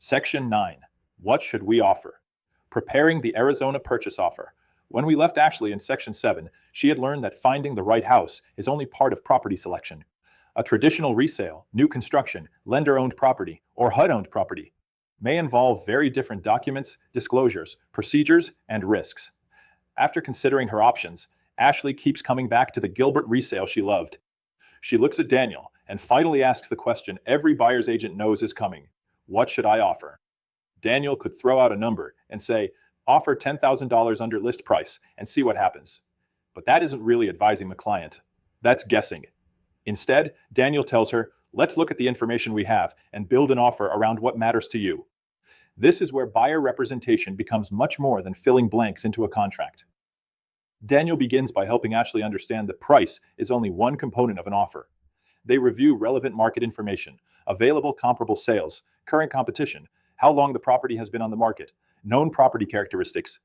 Section 9. What should we offer? Preparing the Arizona purchase offer. When we left Ashley in Section 7, she had learned that finding the right house is only part of property selection. A traditional resale, new construction, lender-owned property, or HUD-owned property may involve very different documents, disclosures, procedures, and risks. After considering her options, Ashley keeps coming back to the Gilbert resale she loved. She looks at Daniel and finally asks the question every buyer's agent knows is coming. What should I offer? Daniel could throw out a number and say, offer $10,000 under list price and see what happens. But that isn't really advising the client. That's guessing. Instead, Daniel tells her, let's look at the information we have and build an offer around what matters to you. This is where buyer representation becomes much more than filling blanks into a contract. Daniel begins by helping Ashley understand that price is only one component of an offer. They review relevant market information, available comparable sales, current competition, how long the property has been on the market, known property characteristics,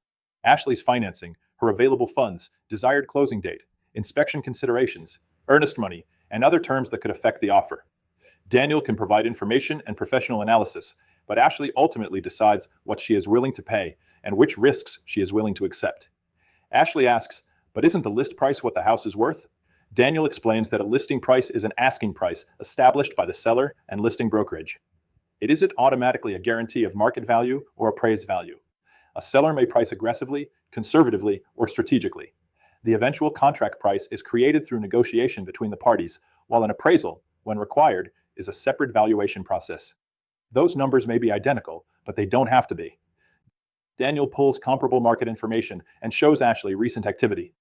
Ashley's financing, her available funds, desired closing date, inspection considerations, earnest money, and other terms that could affect the offer. Daniel can provide information and professional analysis, but Ashley ultimately decides what she is willing to pay and which risks she is willing to accept. Ashley asks, but isn't the list price what the house is worth? Daniel explains that a listing price is an asking price established by the seller and listing brokerage. It isn't automatically a guarantee of market value or appraised value. A seller may price aggressively, conservatively, or strategically. The eventual contract price is created through negotiation between the parties, while an appraisal, when required, is a separate valuation process. Those numbers may be identical, but they don't have to be. Daniel pulls comparable market information and shows Ashley recent activity.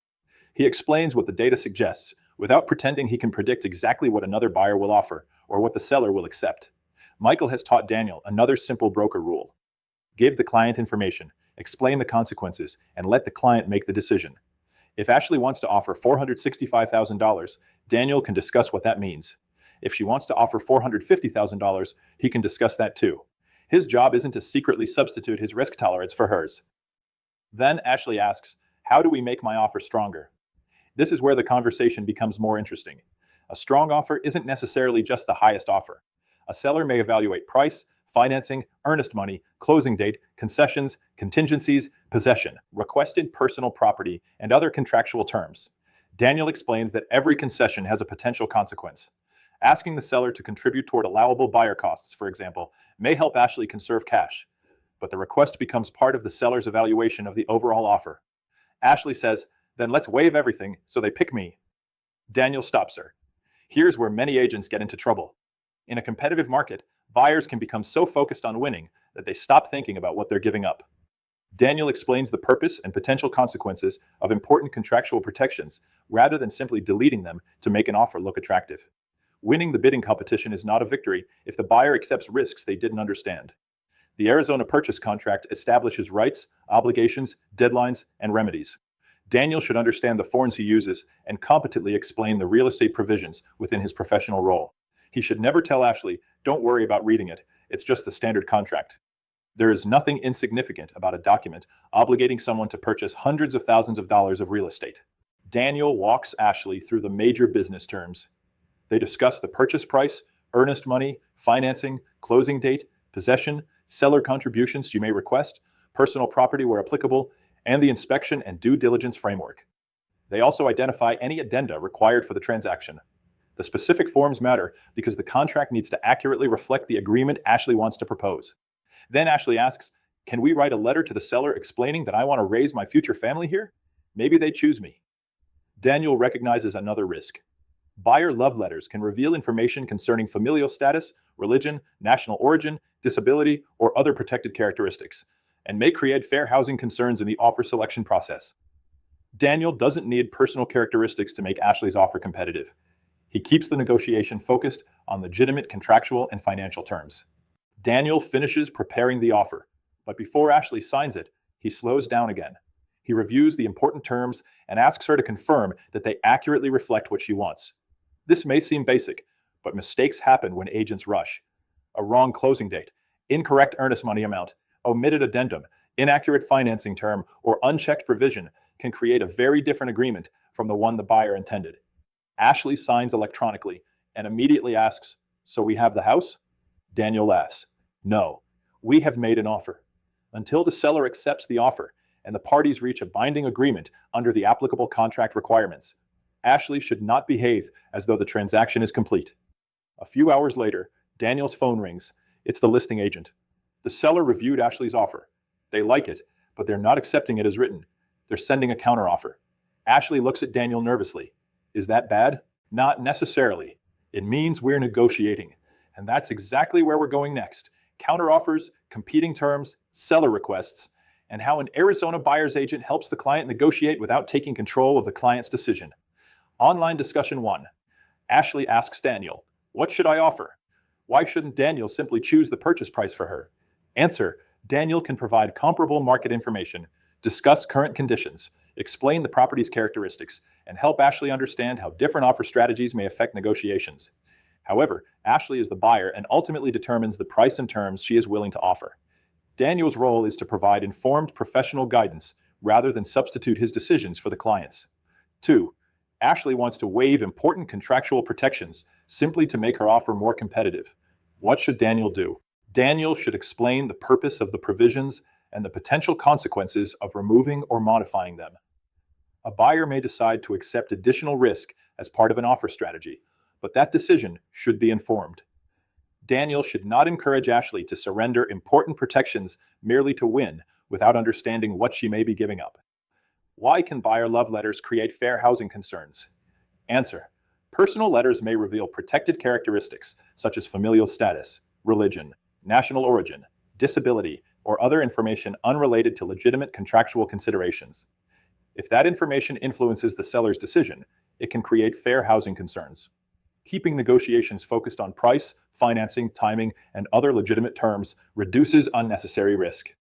He explains what the data suggests, without pretending he can predict exactly what another buyer will offer or what the seller will accept. Michael has taught Daniel another simple broker rule. Give the client information, explain the consequences, and let the client make the decision. If Ashley wants to offer $465,000, Daniel can discuss what that means. If she wants to offer $450,000, he can discuss that too. His job isn't to secretly substitute his risk tolerance for hers. Then Ashley asks, how do we make my offer stronger? This is where the conversation becomes more interesting. A strong offer isn't necessarily just the highest offer. A seller may evaluate price, financing, earnest money, closing date, concessions, contingencies, possession, requested personal property, and other contractual terms. Daniel explains that every concession has a potential consequence. Asking the seller to contribute toward allowable buyer costs, for example, may help Ashley conserve cash, but the request becomes part of the seller's evaluation of the overall offer. Ashley says, then let's waive everything so they pick me. Daniel stops her. Here's where many agents get into trouble. In a competitive market, buyers can become so focused on winning that they stop thinking about what they're giving up. Daniel explains the purpose and potential consequences of important contractual protections rather than simply deleting them to make an offer look attractive. Winning the bidding competition is not a victory if the buyer accepts risks they didn't understand. The Arizona purchase contract establishes rights, obligations, deadlines, and remedies. Daniel should understand the forms he uses and competently explain the real estate provisions within his professional role. He should never tell Ashley, don't worry about reading it, it's just the standard contract. There is nothing insignificant about a document obligating someone to purchase hundreds of thousands of dollars of real estate. Daniel walks Ashley through the major business terms. They discuss the purchase price, earnest money, financing, closing date, possession, seller contributions you may request, personal property where applicable, and the inspection and due diligence framework. They also identify any addenda required for the transaction. The specific forms matter because the contract needs to accurately reflect the agreement Ashley wants to propose. Then Ashley asks, can we write a letter to the seller explaining that I want to raise my future family here? Maybe they choose me. Daniel recognizes another risk. Buyer love letters can reveal information concerning familial status, religion, national origin, disability, or other protected characteristics, and may create fair housing concerns in the offer selection process. Daniel doesn't need personal characteristics to make Ashley's offer competitive. He keeps the negotiation focused on legitimate contractual and financial terms. Daniel finishes preparing the offer, but before Ashley signs it, he slows down again. He reviews the important terms and asks her to confirm that they accurately reflect what she wants. This may seem basic, but mistakes happen when agents rush. A wrong closing date, incorrect earnest money amount, omitted addendum, inaccurate financing term, or unchecked provision can create a very different agreement from the one the buyer intended. Ashley signs electronically and immediately asks, so we have the house? Daniel laughs. No, We have made an offer. Until the seller accepts the offer and the parties reach a binding agreement under the applicable contract requirements, Ashley should not behave as though the transaction is complete. A few hours later, Daniel's phone rings. It's the listing agent. The seller reviewed Ashley's offer. They like it, but they're not accepting it as written. They're sending a counteroffer. Ashley looks at Daniel nervously. Is that bad? Not necessarily. It means we're negotiating. And that's exactly where we're going next. Counteroffers, competing terms, seller requests, and how an Arizona buyer's agent helps the client negotiate without taking control of the client's decision. Online discussion 1. Ashley asks Daniel, "What should I offer?" Why shouldn't Daniel simply choose the purchase price for her? Answer, Daniel can provide comparable market information, discuss current conditions, explain the property's characteristics, and help Ashley understand how different offer strategies may affect negotiations. However, Ashley is the buyer and ultimately determines the price and terms she is willing to offer. Daniel's role is to provide informed professional guidance rather than substitute his decisions for the client's. 2. Ashley wants to waive important contractual protections simply to make her offer more competitive. What should Daniel do? Daniel should explain the purpose of the provisions and the potential consequences of removing or modifying them. A buyer may decide to accept additional risk as part of an offer strategy, but that decision should be informed. Daniel should not encourage Ashley to surrender important protections merely to win without understanding what she may be giving up. Why can buyer love letters create fair housing concerns? Answer. Personal letters may reveal protected characteristics such as familial status, religion, national origin, disability, or other information unrelated to legitimate contractual considerations. If that information influences the seller's decision, it can create fair housing concerns. Keeping negotiations focused on price, financing, timing, and other legitimate terms reduces unnecessary risk.